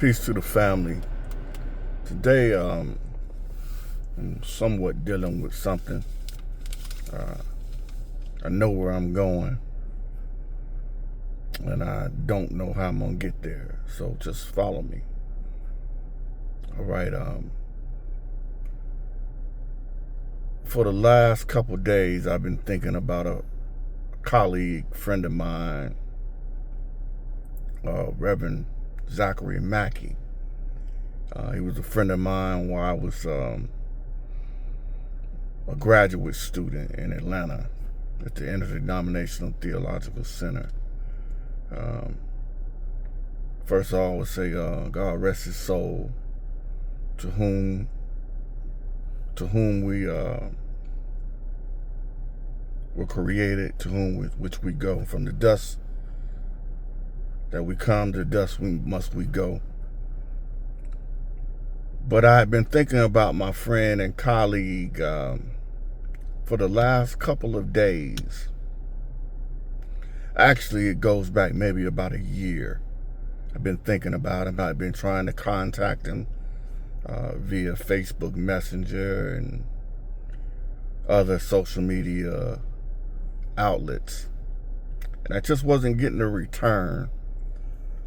Peace to the family. Today, I'm somewhat dealing with something. I know where I'm going, and I don't know how I'm gonna get there. So just follow me. All right. For the last couple days, I've been thinking about a colleague, friend of mine, Reverend Zachary Mackey. He was a friend of mine while I was a graduate student in Atlanta at the Interdenominational Theological Center. First of all, I would say God rest his soul, to whom we were created, to whom which we go. From the dust that we come, to the dust must we go. But I had been thinking about my friend and colleague for the last couple of days. Actually, it goes back maybe about a year. I've been thinking about him. I've been trying to contact him via Facebook Messenger and other social media outlets. And I just wasn't getting a return.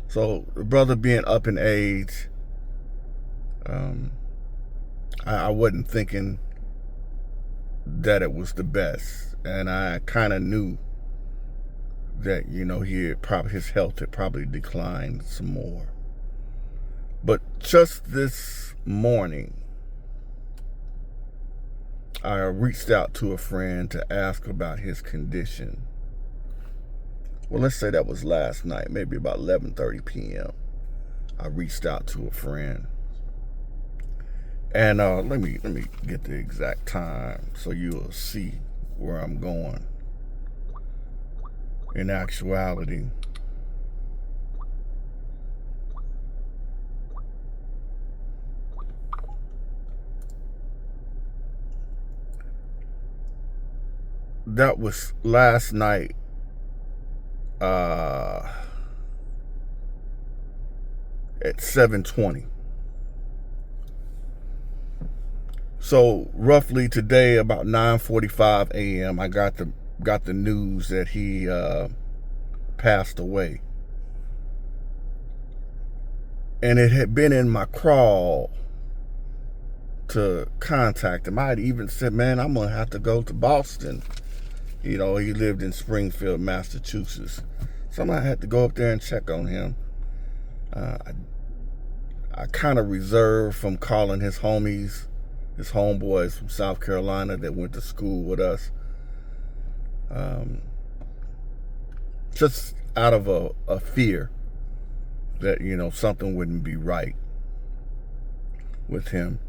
So the brother being up in age, I wasn't thinking that it was the best. And I kind of knew that, his health had probably declined some more. But just this morning, I reached out to a friend to ask about his condition. Well, let's say that was last night, maybe about 11:30 p.m. I reached out to a friend. And let me get the exact time so you'll see where I'm going. In actuality, that was last night. At 7:20. So roughly today, about 9:45 a.m., I got the news that he passed away. And it had been in my crawl to contact him. I had even said, man, I'm going to have to go to Boston. He lived in Springfield, Massachusetts. So I had to go up there and check on him. I kind of reserved from calling his homies, his homeboys from South Carolina that went to school with us. Just out of a fear that, something wouldn't be right with him.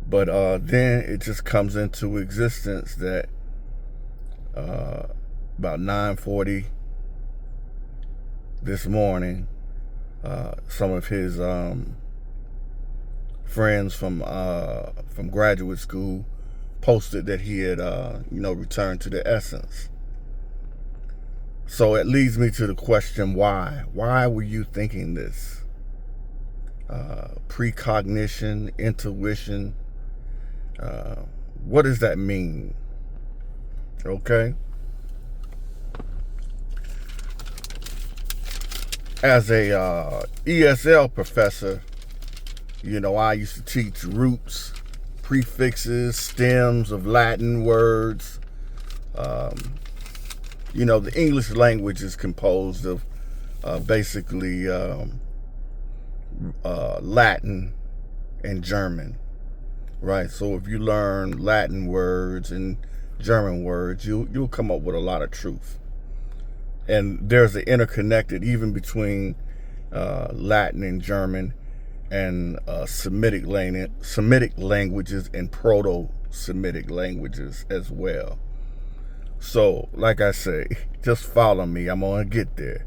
But then it just comes into existence that about 9:40 this morning, some of his friends from graduate school posted that he had returned to the essence. So it leads me to the question, why were you thinking this? Precognition, intuition, what does that mean? Okay. As a ESL professor, I used to teach roots, prefixes, stems of Latin words. The English language is composed of basically Latin and German, right? So if you learn Latin words and German words, you'll come up with a lot of truth. And there's an interconnected even between Latin and German and Semitic languages and Proto-Semitic languages as well. So, like I say, just follow me. I'm gonna get there,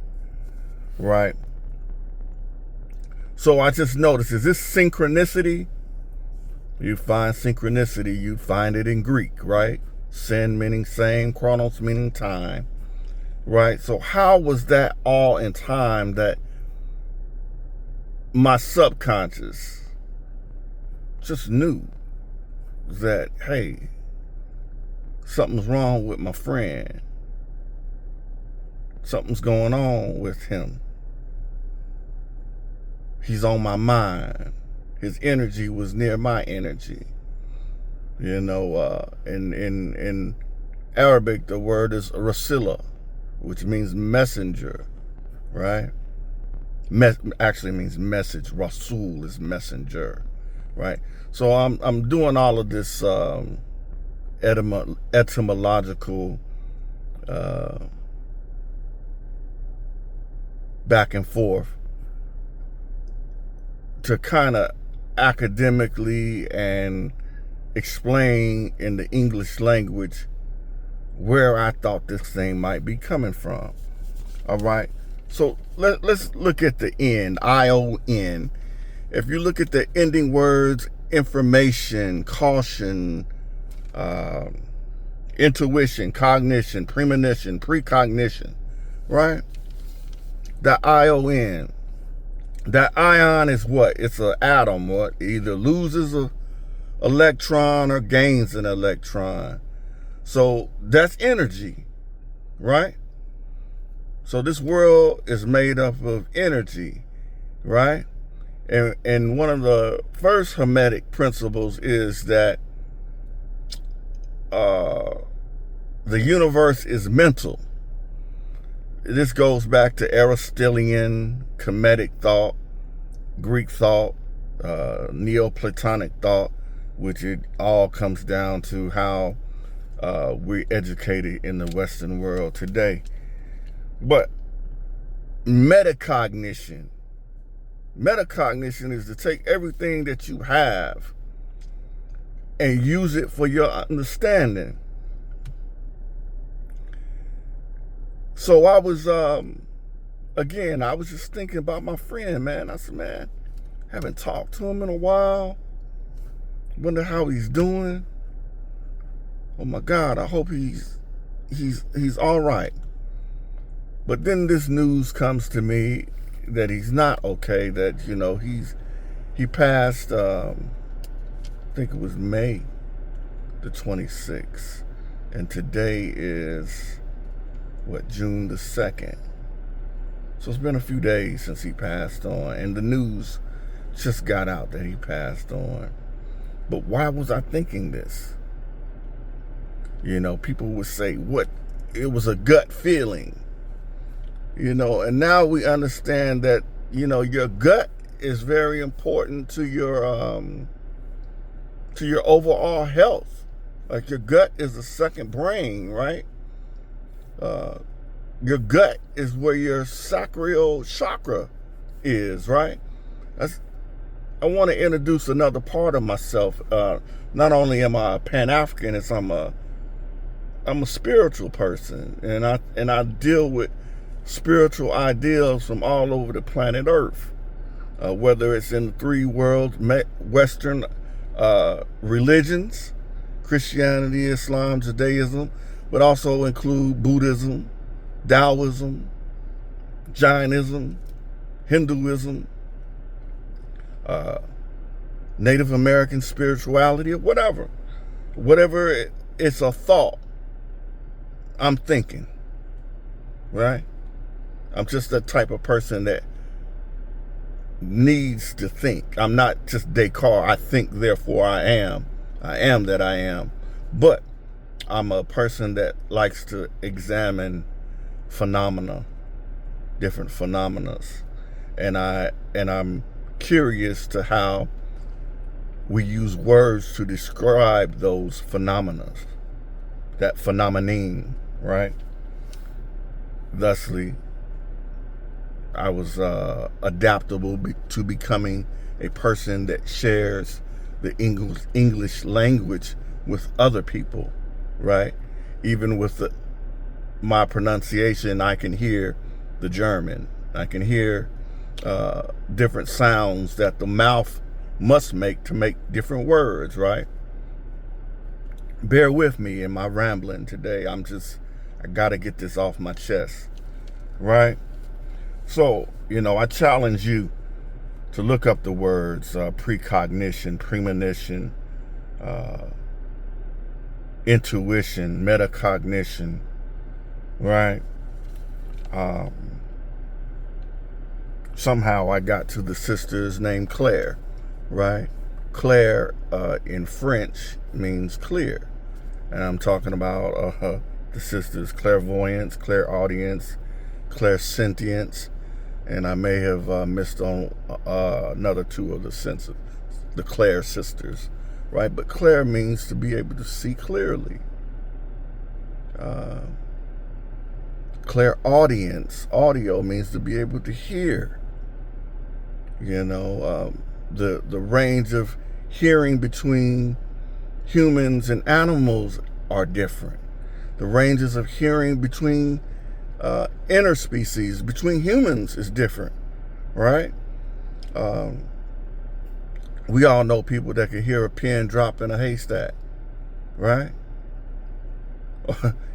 right? So I just noticed, is this synchronicity? You find synchronicity, you find it in Greek, right? Syn meaning same, chronos meaning time, right? So how was that all in time that my subconscious just knew that, hey, something's wrong with my friend. Something's going on with him. He's on my mind. His energy was near my energy. In Arabic, the word is rasila, which means messenger, right? Actually means message. Rasul is messenger, right? So I'm doing all of this etymological back and forth to kind of academically and explain in the English language where I thought this thing might be coming from. All right. So let's look at the end, ION. If you look at the ending words, information, caution, intuition, cognition, premonition, precognition, right? The ION. That ion is what? It's an atom. What? Either loses an electron or gains an electron. So that's energy, right? So this world is made up of energy, right? And one of the first Hermetic principles is that the universe is mental. This goes back to Aristotelian, Kemetic thought, Greek thought, Neoplatonic thought, which it all comes down to how we're educated in the Western world today. But metacognition is to take everything that you have and use it for your understanding. So I was, again, I was just thinking about my friend, man. I said, man, haven't talked to him in a while. Wonder how he's doing. Oh my God, I hope he's all right. But then this news comes to me that he's not okay, that, he passed, I think it was May the 26th. And today is, June the 2nd. So it's been a few days since he passed on. And the news just got out that he passed on. But why was I thinking this? People would say, it was a gut feeling. And now we understand that, your gut is very important to your overall health. Like your gut is the second brain, right? Your gut is where your sacral chakra is, right? I want to introduce another part of myself. Not only am I a Pan-Africanist, I'm a spiritual person, and I deal with spiritual ideals from all over the planet Earth, whether it's in the three world Western religions, Christianity, Islam, Judaism, but also include Buddhism, Taoism, Jainism, Hinduism, Native American spirituality, or whatever. Whatever it's a thought, I'm thinking, right? I'm just the type of person that needs to think. I'm not just Descartes. I think, therefore I am. I am that I am. But I'm a person that likes to examine phenomena, different phenomena. And I'm curious to how we use words to describe those phenomena, that phenomenon, right? Thusly, I was adaptable to becoming a person that shares the English language with other people, right? Even with my pronunciation, I can hear the German. I can hear different sounds that the mouth must make to make different words, right? Bear with me in my rambling today. I got to get this off my chest, right? So, I challenge you to look up the words precognition, premonition, intuition, metacognition, right? Somehow I got to the sisters named Claire, right? Claire in French means clear. And I'm talking about the sisters clairvoyance, clairaudience, clairsentience, and I may have missed on another two of the senses, the Claire sisters, right? But Claire means to be able to see clearly. Clairaudience, audio means to be able to hear. You know, the range of hearing between humans and animals are different. The ranges of hearing between interspecies, between humans, is different, right? We all know people that can hear a pin drop in a haystack, right?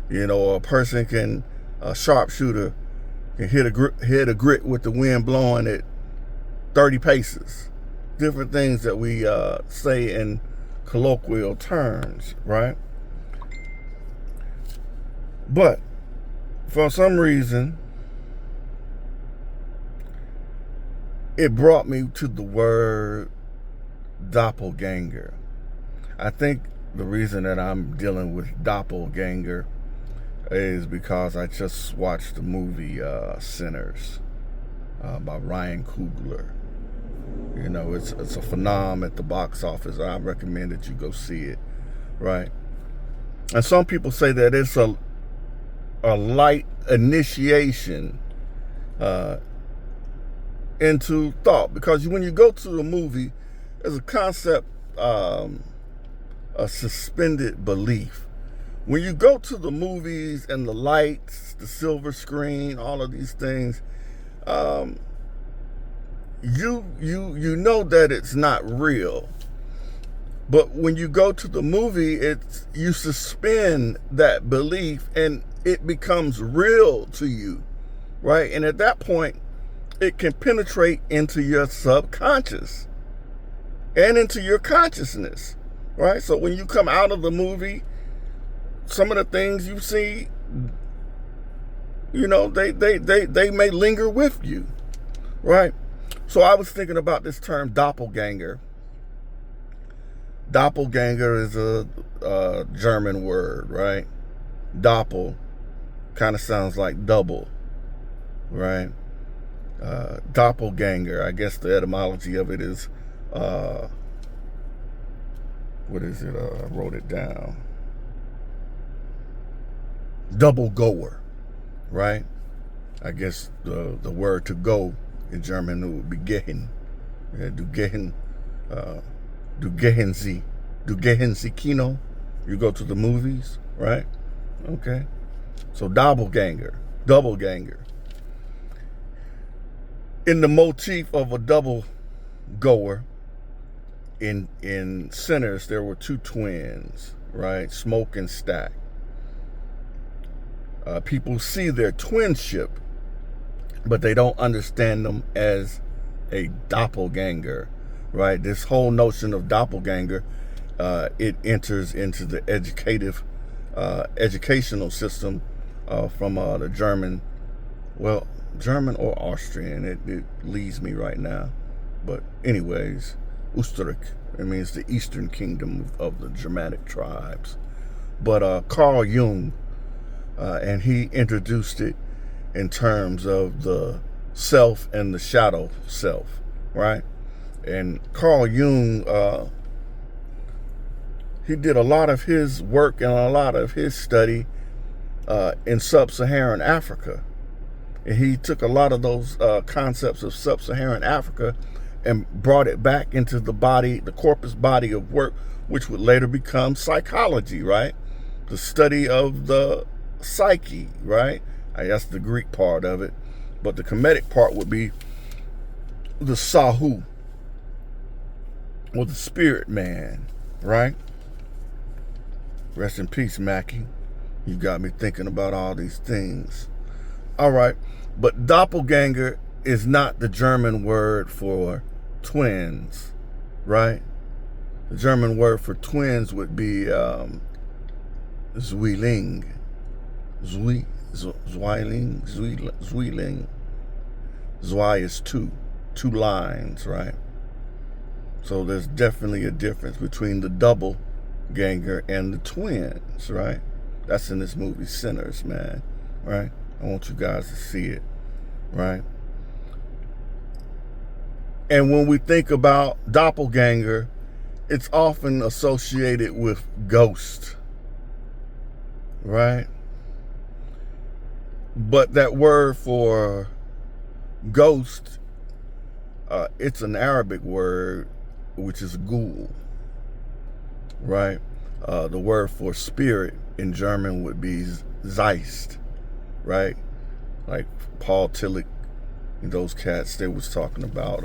You know, a person can, a sharpshooter can hit a grit with the wind blowing at 30 paces. Different things that we say in colloquial terms, right? But for some reason, it brought me to the word doppelganger. I think the reason that I'm dealing with doppelganger is because I just watched the movie Sinners by Ryan Coogler. You know, it's a phenomenon at the box office. I recommend that you go see it, right? And some people say that it's a light initiation into thought, because when you go to a movie, there's a concept, a suspended belief. When you go to the movies and the lights, the silver screen, all of these things, you know that it's not real. But when you go to the movie, you suspend that belief and it becomes real to you, right? And at that point, it can penetrate into your subconscious and into your consciousness, right? So when you come out of the movie, some of the things you see, you know, they may linger with you, right? So I was thinking about this term doppelganger. Doppelganger is a German word, right? Doppel kind of sounds like double, right? Doppelganger, I guess the etymology of it is, what is it? I wrote it down. Double goer, right? I guess the word to go in German would be gehen. Yeah, du gehen Sie Kino. You go to the movies, right? Okay. So doppelganger, doubleganger. In the motif of a double goer, in Sinners, there were two twins, right? Smoke and Stack. People see their twinship, but they don't understand them as a doppelganger, right? This whole notion of doppelganger, it enters into the educational system from the German, well, German or Austrian, it leaves me right now. But anyways, Österreich, it means the Eastern Kingdom of the Germanic tribes. But Carl Jung, and he introduced it in terms of the self and the shadow self, right? And Carl Jung, he did a lot of his work and a lot of his study in sub-Saharan Africa. And he took a lot of those concepts of sub-Saharan Africa and brought it back into the body, the corpus body of work, which would later become psychology, right? The study of the psyche, right? That's the Greek part of it. But the Kemetic part would be the Sahu, or the spirit man, right? Rest in peace, Mackie. You got me thinking about all these things. All right. But doppelganger is not the German word for twins, right? The German word for twins would be Zwilling. Zwilling. Zwei is two lines, right? So there's definitely a difference between the double ganger and the twins, right? That's in this movie Sinners, man, right? I want you guys to see it, right? And when we think about doppelganger, it's often associated with ghost, right? But that word for ghost, it's an Arabic word, which is ghoul, right? The word for spirit in German would be Geist, right? Like Paul Tillich, those cats, they was talking about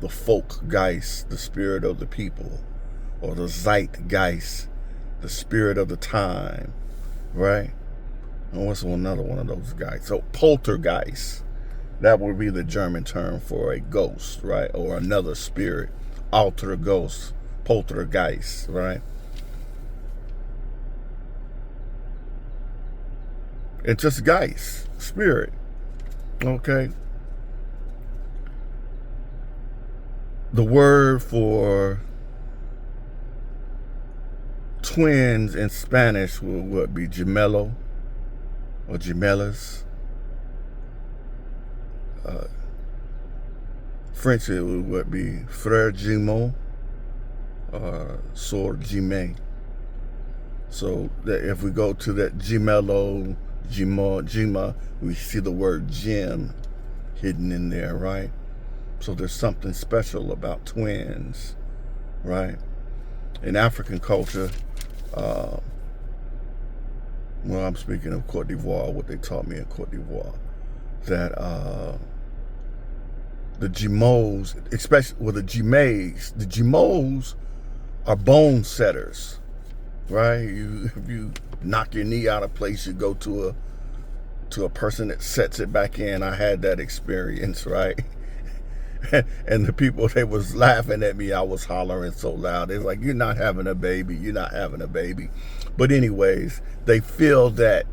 the Volksgeist, the spirit of the people, or the Zeitgeist, the spirit of the time, right? And what's another one of those guys? So poltergeist, that would be the German term for a ghost, right? Or another spirit, alter ghost, poltergeist, right? It's just Geist, spirit, okay? The word for twins in Spanish would be gemelo or gemelas. French it would be frère jumeau or sœur jumelle. So that if we go to that gemelo, gema, we see the word gem hidden in there, right? So there's something special about twins, right? In African culture, well, I'm speaking of Cote d'Ivoire, what they taught me in Cote d'Ivoire, that the Jimos, especially with the Jimos are bone setters, right? If you knock your knee out of place, you go to a person that sets it back in. I had that experience, right? And the people, they was laughing at me. I was hollering so loud. They was like, you're not having a baby. You're not having a baby. But anyways, they feel that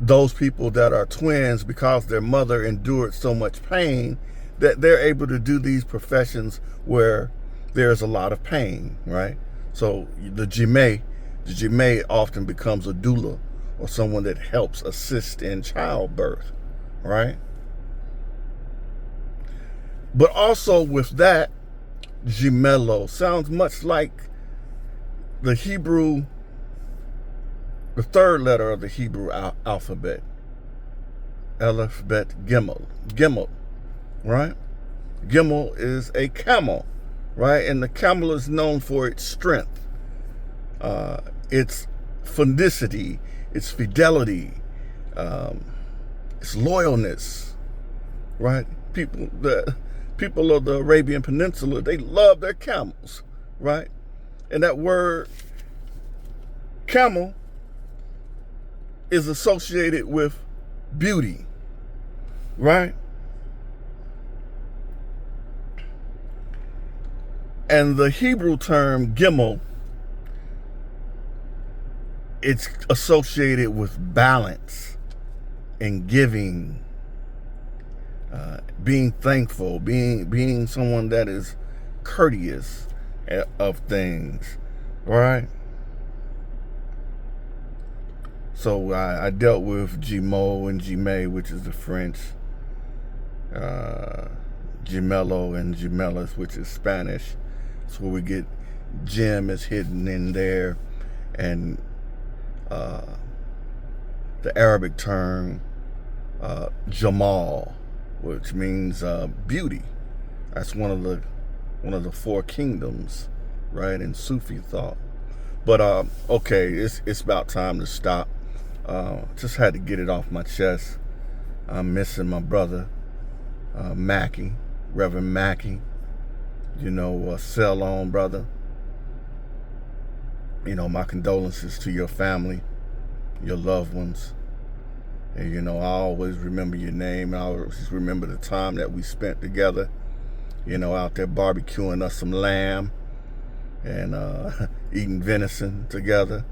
those people that are twins, because their mother endured so much pain, that they're able to do these professions where there's a lot of pain, right? So the jime often becomes a doula, or someone that helps assist in childbirth, right? But also with that, gemelo sounds much like the Hebrew, the third letter of the Hebrew alphabet, Aleph, Bet, Gimel, right? Gimel is a camel, right? And the camel is known for its strength, its fendicity, its fidelity, its loyalness, right? People of the Arabian Peninsula, they love their camels, right? And that word camel is associated with beauty, right? And the Hebrew term gimel, it's associated with balance and giving, being thankful, being someone that is courteous of things, right? So I dealt with Gimo and Gime, which is the French, Gemelo and Gemelas, which is Spanish. So we get gem is hidden in there, and the Arabic term Jamal, which means beauty. That's one of the four kingdoms, right, in Sufi thought. But okay, it's about time to stop. Just had to get it off my chest. I'm missing my brother, Mackey, Reverend Mackey. You know, sell on, brother. You know, my condolences to your family, your loved ones. And, you know, I always remember your name. I always remember the time that we spent together. out there barbecuing us some lamb and eating venison together,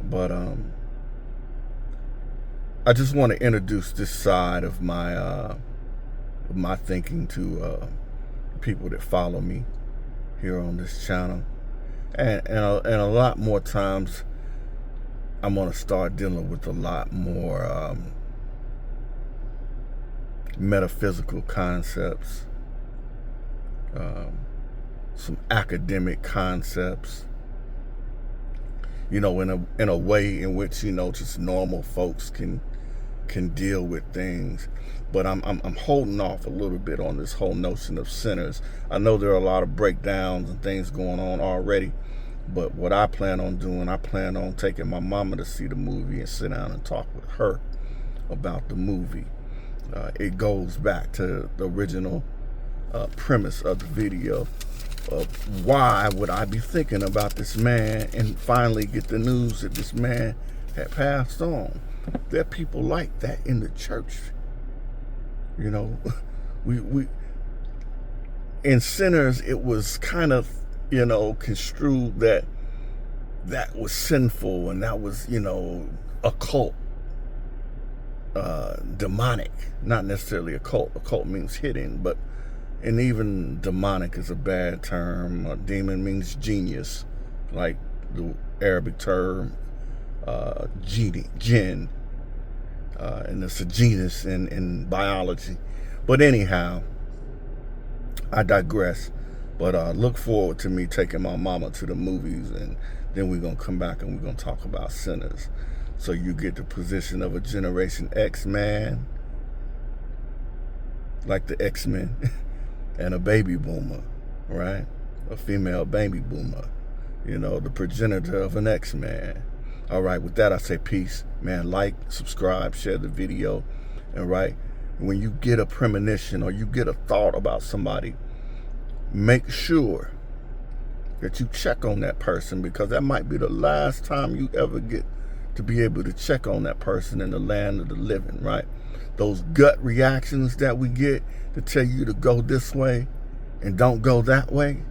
But I just want to introduce this side of my thinking to people that follow me here on this channel, and a lot more times I'm going to start dealing with a lot more metaphysical concepts, some academic concepts, in a way in which just normal folks can deal with things. But I'm holding off a little bit on this whole notion of sinners. I know there are a lot of breakdowns and things going on already, but what I plan on doing, I plan on taking my mama to see the movie and sit down and talk with her about the movie. It goes back to the original premise of the video of why would I be thinking about this man and finally get the news that this man had passed on. There are people like that in the church. We in sinners, it was kind of, construed that was sinful and that was, occult, demonic, not necessarily occult. Occult means hidden, and even demonic is a bad term. Demon means genius, like the Arabic term jinn, and it's a genus in biology. But anyhow, I digress. But look forward to me taking my mama to the movies, and then we're going to come back and we're going to talk about sinners. So you get the position of a Generation X man, like the X-Men, and a baby boomer, right? A female baby boomer, the progenitor of an X-Man. All right, with that, I say peace. Man, like, subscribe, share the video. And when you get a premonition or you get a thought about somebody, make sure that you check on that person, because that might be the last time you ever get to be able to check on that person in the land of the living, right? Those gut reactions that we get to tell you to go this way and don't go that way,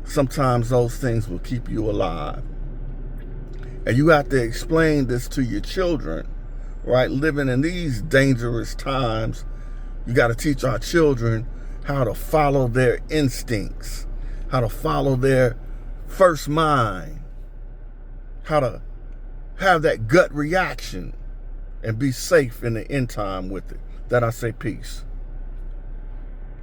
sometimes those things will keep you alive. And you have to explain this to your children, right? Living in these dangerous times, you got to teach our children how to follow their instincts, how to follow their first mind, how to have that gut reaction and be safe in the end time with it. That I say peace.